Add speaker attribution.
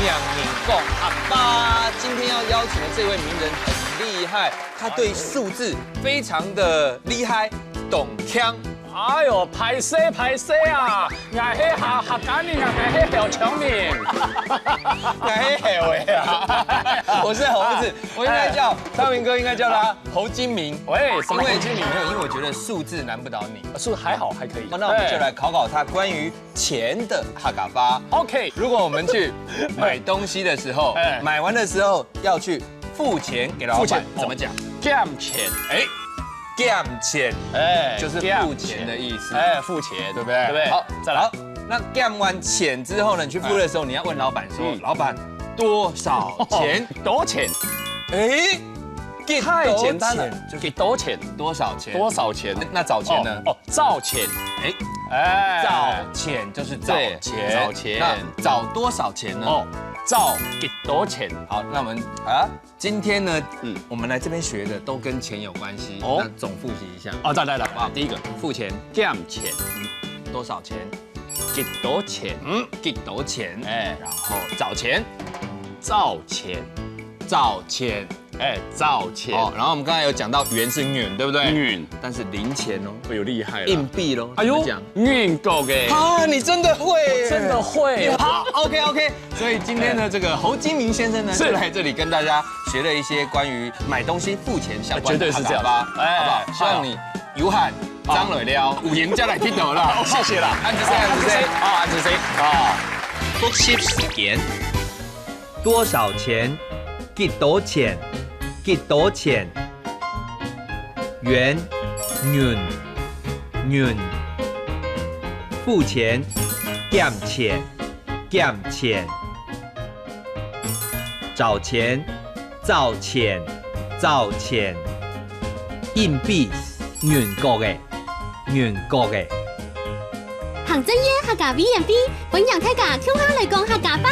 Speaker 1: 两名共阿爸。今天要邀请的这位名人很厉害，他对数字非常的厉害，懂腔。
Speaker 2: 哎呦，歹势啊！俺迄客家人，俺迄小聪明，
Speaker 1: 哎嘿啊！我是猴子，我应该叫昌明哥，应该叫他侯金明。
Speaker 2: 喂，什么侯金明？
Speaker 1: 因为我觉得数字难不倒你，
Speaker 2: 数还好，还可以。
Speaker 1: 那我们就来考考他关于钱的哈嘎发。
Speaker 2: OK，
Speaker 1: 如果我们去买东西的时候，买完的时候要去付钱给老板，怎么讲？
Speaker 2: 减钱，哎。
Speaker 1: 减钱，哎，就是付钱的意思，
Speaker 2: 哎，付钱，对不对？
Speaker 1: 对不对？
Speaker 2: 好，再来。
Speaker 1: 那减完钱之后呢？你去付的时候，你要问老板说：“老板，多少钱？
Speaker 2: 多钱？”
Speaker 1: 哎，
Speaker 2: 太简单了，就给多钱？
Speaker 1: 多少钱？
Speaker 2: 多少钱？
Speaker 1: 那找钱呢？
Speaker 2: 哦，找钱。
Speaker 1: 哎，找钱就是找钱，
Speaker 2: 找钱。
Speaker 1: 那找多少钱呢？哦。
Speaker 2: 找几多钱？
Speaker 1: 好，那我们今天呢，我们来这边学的都跟钱有关系。那总复习一下。哦，
Speaker 2: 再来，好，
Speaker 1: 第一个付钱，
Speaker 2: 减钱，
Speaker 1: 多少钱？
Speaker 2: 几多钱？
Speaker 1: 几多钱？
Speaker 2: 哎，
Speaker 1: 然后找钱，
Speaker 2: 找钱，
Speaker 1: 找钱，
Speaker 2: 哎，找钱。
Speaker 1: 哦，然后我们刚才有讲到元是元，对不对？
Speaker 2: 元，
Speaker 1: 但是零钱哦，
Speaker 2: 哎呦厉害了，
Speaker 1: 硬币喽。
Speaker 2: 哎呦，元够嘅。
Speaker 1: 啊，你真的会，
Speaker 2: 真的会。
Speaker 1: 好 ，OK。所以今天呢，这个侯金明先生呢，就来这里跟大家学了一些关于买东西付钱相关的，
Speaker 2: 绝对是这样
Speaker 1: 吧？哎，好不好？希望你有喊张磊了，有赢家来听到了。
Speaker 2: 谢谢啦，
Speaker 1: 安子 C，
Speaker 2: 安子 C 啊。
Speaker 3: 复习时间，多少钱？几多钱？几多钱？元，付钱，减钱，找钱，找钱，硬币，元国嘅，
Speaker 4: 行真嘢客家 V&B，本人睇架 Q 下嚟講客家吧。